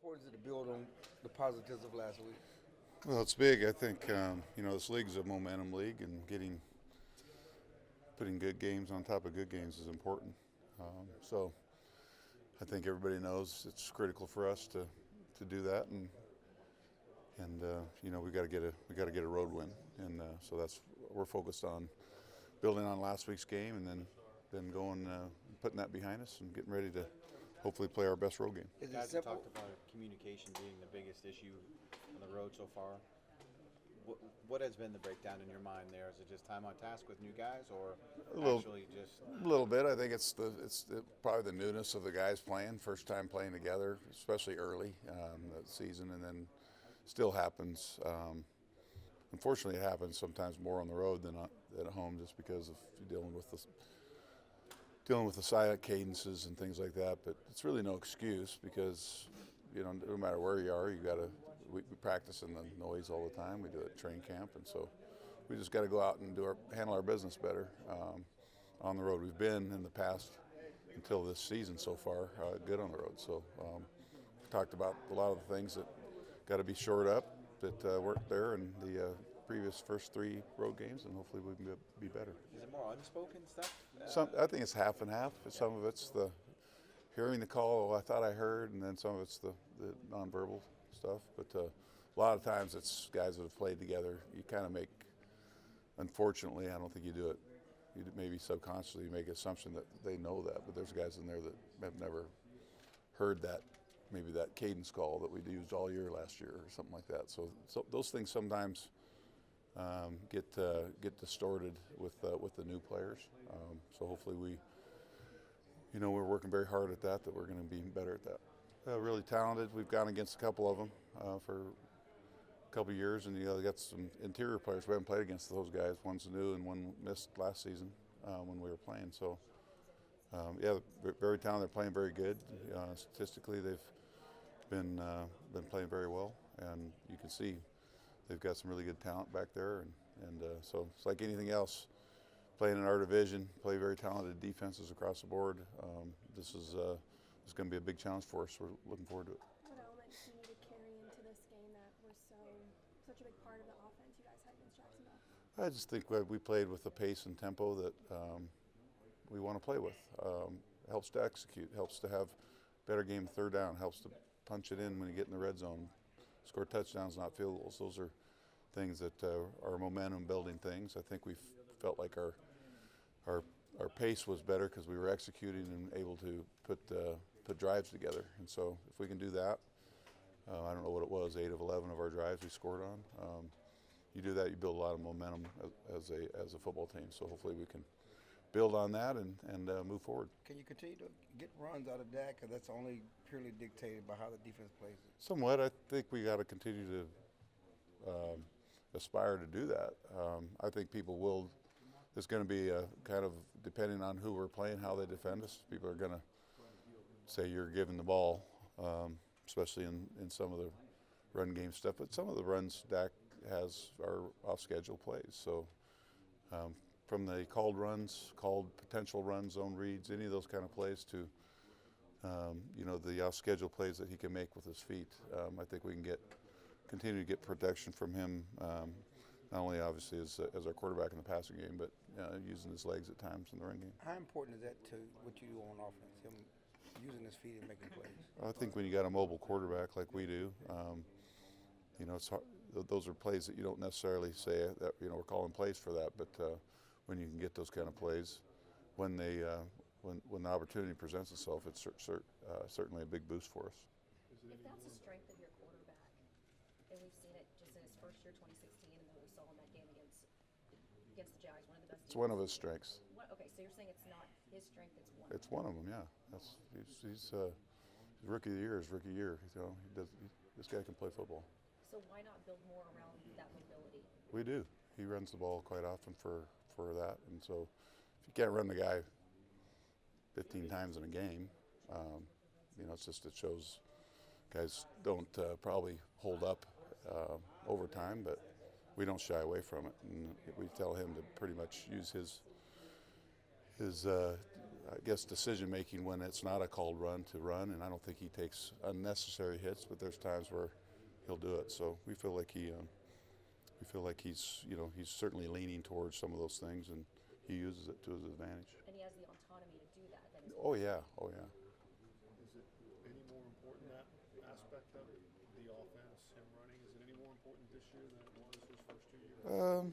important is it to build on the positives of last week? Well, it's big. I think this league's a momentum league, and putting good games on top of good games is important. So I think everybody knows it's critical for us to do that, and we got to get a road win, and so that's we're focused on building on last week's game, and then going putting that behind us and getting ready to hopefully play our best road game. Is it Guys have simple? talked about communication being the biggest issue on the road so far. What has been the breakdown in your mind there? Is it just time on task with new guys, or A little, actually just little bit. I think probably the newness of the guys playing, first time playing together, especially early that season, and then still happens. Unfortunately, it happens sometimes more on the road than at home, just because of dealing with the silent cadences and things like that. But it's really no excuse, because no matter where you are, we practice in the noise all the time. We do it at train camp, and so we just got to go out and handle our business better on the road. We've been in the past, until this season so far, good on the road. So talked about a lot of the things that got to be shored up that weren't there in the previous first three road games, and hopefully we can be better. is it more unspoken stuff? I think it's half and half. Some of it's the hearing the call, I thought I heard, and then some of it's the nonverbal stuff. But a lot of times it's guys that have played together. You kind of make, unfortunately, I don't think you do it. You maybe subconsciously make an assumption that they know that, but there's guys in there that have never heard that, maybe that cadence call that we used all year last year or something like that. So those things sometimes get distorted with the new players. So hopefully we're working very hard at that we're going to be better at that. Really talented. We've gone against a couple of them for a couple of years, and they got some interior players. We haven't played against those guys. One's new and one missed last season when we were playing. So very talented. They're playing very good. Statistically, they've been playing very well, and you can see they've got some really good talent back there, and so it's like anything else. Playing in our division, play very talented defenses across the board. This is going to be a big challenge for us. We're looking forward to it. What elements do you need to carry into this game that were such a big part of the offense you guys had against Jacksonville? I just think we played with the pace and tempo that we want to play with. Helps to execute, helps to have better game third down, helps to punch it in when you get in the red zone, score touchdowns, not field goals. Those are things that are momentum building things. I think we felt like our pace was better because we were executing and able to put drives together. And so if we can do that, I don't know what it was, 8 of 11 of our drives we scored on. You do that, you build a lot of momentum as a football team. So hopefully we can build on that and move forward. Can you continue to get runs out of Dak? Because that's only purely dictated by how the defense plays it. Somewhat. I think we got to continue to aspire to do that. I think people will. It's going to be kind of depending on who we're playing, how they defend us. People are going to say you're giving the ball, especially in some of the run game stuff. But some of the runs Dak has are off-schedule plays. So from the called runs, called potential runs, zone reads, any of those kind of plays to the off-schedule plays that he can make with his feet. I think we can continue to get protection from him. Not only obviously as our quarterback in the passing game, but using his legs at times in the run game. How important is that to what you do on offense, him using his feet and making plays? I think when you got a mobile quarterback like we do, it's hard. Those are plays that you don't necessarily say that we're calling plays for that, but when you can get those kind of plays, when the opportunity presents itself, it's certainly a big boost for us. If that's the strength of your quarterback, and we've seen it just in his first year, 2016, and what we saw in that game against the Jags, one of the best. It's one of his strengths. Okay, so you're saying it's not his strength; it's one. It's one of them, yeah. He's rookie of the year. His rookie year. This guy can play football. So why not build more around that mobility? We do. He runs the ball quite often for that, and so if you can't run the guy 15 times in a game, it shows guys don't probably hold up over time, but we don't shy away from it, and we tell him to pretty much use his I guess, decision making when it's not a called run to run, and I don't think he takes unnecessary hits. But there's times where he'll do it. So we feel like he's he's certainly leaning towards some of those things, and he uses it to his advantage. And he has the autonomy to do that. That is Oh yeah, oh yeah. Is it any more important, that aspect of it, the offense, him running? Is it any more important this year than it was his first 2 years?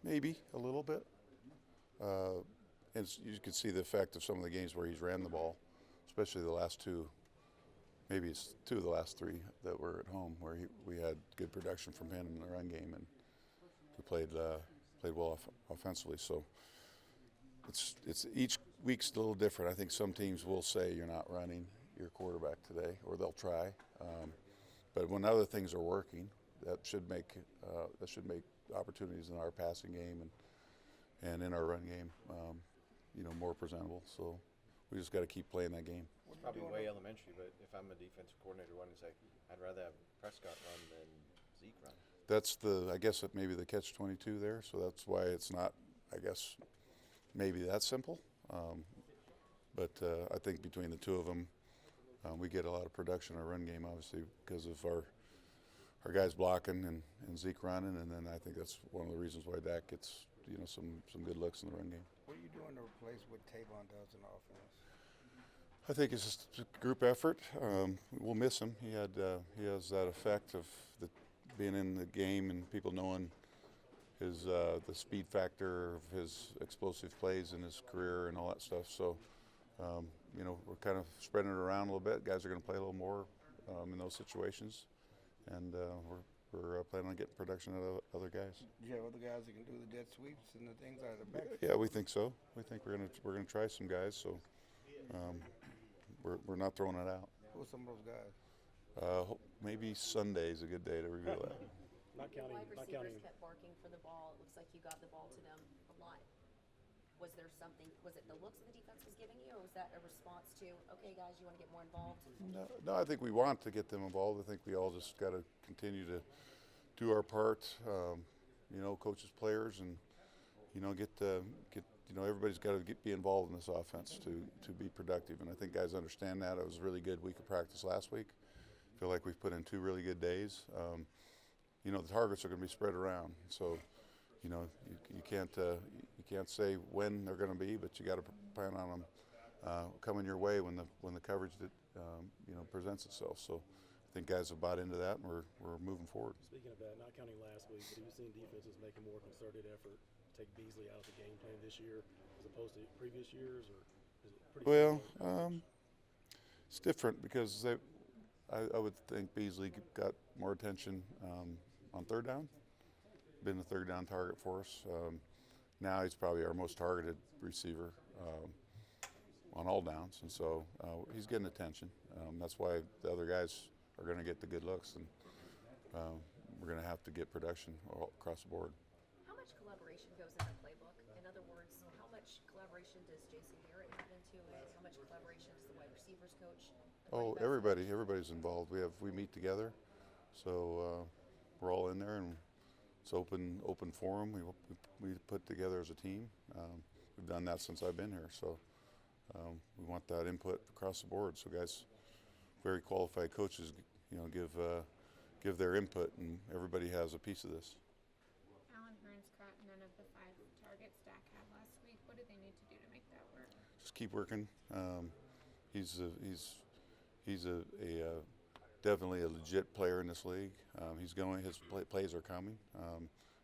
Maybe a little bit. And you can see the effect of some of the games where he's ran the ball, especially the last two. Maybe it's 2 of the last 3 that were at home where we had good production from him in the run game, and he played well offensively. So it's each week's a little different. I think some teams will say you're not running your quarterback today, or they'll try. But when other things are working, that should make opportunities in our passing game and in our run game, more presentable. So we just got to keep playing that game. It's probably way elementary, but if I'm a defensive coordinator, one would say, I'd rather have Prescott run than Zeke run. That's I guess maybe the catch-22 there. So that's why it's not, I guess, maybe that simple. But I think between the two of them, we get a lot of production in our run game, obviously, because of our guys blocking and Zeke running, and then I think that's one of the reasons why Dak gets some good looks in the run game. What are you doing to replace what Tavon does in offense? I think it's just a group effort. We'll miss him. He has that effect of being in the game and people knowing his the speed factor of his explosive plays in his career and all that stuff. So, we're kind of spreading it around a little bit. Guys are going to play a little more in those situations, and we're planning on getting production out of other guys. Do you have other guys that can do the jet sweeps and the things out of the backfield? Yeah, we think so. We think we're gonna try some guys. So we're not throwing it out. Who are some of those guys? Maybe Sunday's a good day to reveal that. Not The counting. wide Not receivers counting. kept barking for the ball. It looks like you got the ball to them a lot. Was there something? Was it the looks the defense was giving you, or was that a response to, okay, guys, you want to get more involved? No, I think we want to get them involved. I think we all just got to continue to do our part. Coaches, players, and get everybody's got to be involved in this offense to be productive. And I think guys understand that. It was a really good week of practice last week. I feel like we've put in 2 really good days. The targets are going to be spread around, so you can't say when they're going to be, but you got to plan on them coming your way when the coverage presents itself. So I think guys have bought into that, and we're moving forward. Speaking of that, not counting last week, have you seen defenses make a more concerted effort to take Beasley out of the game plan this year as opposed to previous years, or is it pretty similar? It's different because I would think Beasley got more attention on third down. Been a third down target for us. Now he's probably our most targeted receiver on all downs, and so he's getting attention. That's why the other guys are going to get the good looks, and we're going to have to get production all across the board. How much collaboration goes in the playbook? In other words, how much collaboration does Jason Garrett have into it? How much collaboration does the wide receivers coach? Oh, everybody's involved. We meet together, so we're all in there, and it's open forum. We put together as a team. We've done that since I've been here, so we want that input across the board. So guys, very qualified coaches, give their input, and everybody has a piece of this. Alan Hearns caught none of the 5 targets Dak had last week. What do they need to do to make that work? Just keep working. He's definitely a legit player in this league. His plays are coming.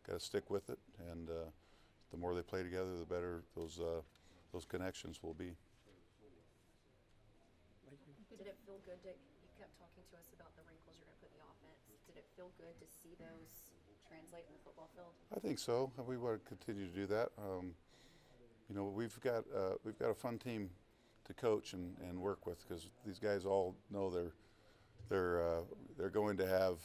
Got to stick with it, and the more they play together, the better those connections will be. Did it feel good you kept talking to us about the wrinkles you're going to put in the offense. Did it feel good to see those translate in the football field? I think so. We want to continue to do that. We've got a fun team to coach and work with, because these guys all know they're going to have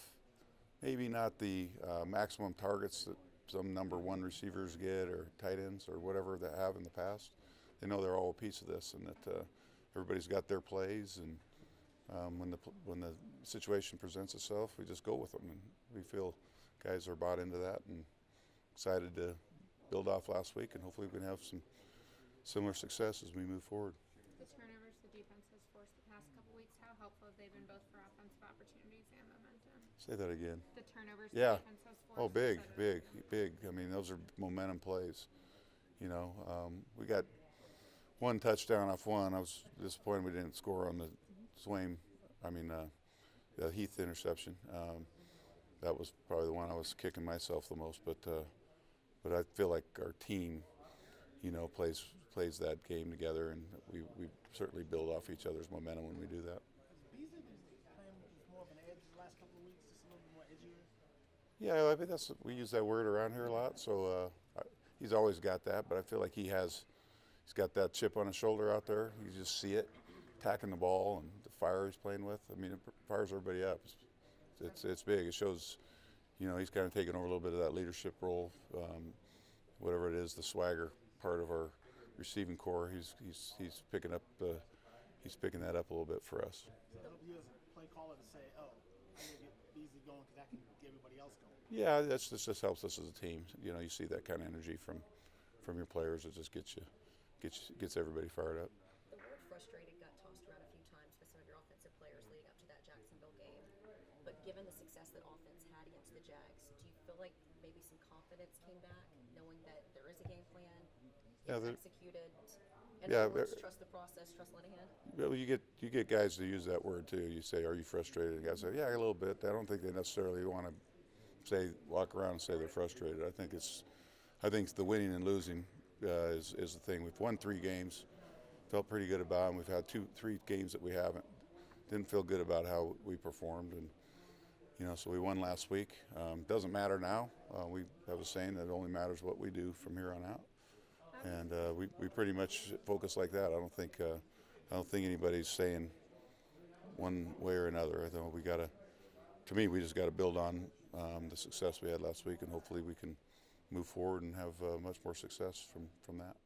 maybe not the maximum targets that some number 1 receivers get, or tight ends, or whatever they have in the past. They know they're all a piece of this, and that everybody's got their plays, and when the situation presents itself, we just go with them, and we feel guys are bought into that and excited to build off last week, and hopefully we can have similar success as we move forward. The turnovers the defense has forced the past couple weeks, how helpful have they been both for offensive opportunities and momentum? Say that again. The turnovers Yeah. the defense has forced. Oh, big, so big, big. I mean, those are momentum plays. You know, we got one touchdown off one. I was disappointed we didn't score on the the Heath interception. That was probably the one I was kicking myself the most. But I feel like our team, you know, plays that game together, and we certainly build off each other's momentum when we do that. Has Beasley been playing with more of an edge the last couple of weeks, just a little bit more edgier? Yeah, I mean we use that word around here a lot. So he's always got that, but I feel like he's got that chip on his shoulder out there. You just see it, attacking the ball and the fire he's playing with. I mean, it fires everybody up. It's big. It shows, you know, he's kind of taking over a little bit of that leadership role, whatever it is, the swagger part of our receiving core. He's picking that up a little bit for us. Does it help you as a play caller to say, "Oh, I'm gonna get Beasley going because that can get everybody else going"? Yeah, this just helps us as a team. You know, you see that kind of energy from your players. It just gets everybody fired up. The word frustrated got tossed around a few times by some of your offensive players leading up to that Jacksonville game. But given the success that offense had against the Jags, do you feel like maybe some confidence came back, knowing that there is a game plan, Yeah, it's executed? In yeah, other words, trust the process, trust Linehan? Well, you get guys to use that word too. You say, "Are you frustrated?" And guys say, "Yeah, a little bit." I don't think they necessarily want to walk around and say they're frustrated. I think the winning and losing is the thing. We've won 3 games, felt pretty good about them. We've had 3 games that we haven't. Didn't feel good about how we performed, and you know, so we won last week. Doesn't matter now. We have a saying that it only matters what we do from here on out, and we pretty much focus like that. I don't think anybody's saying one way or another. I think we just got to build on the success we had last week, and hopefully we can move forward and have much more success from that.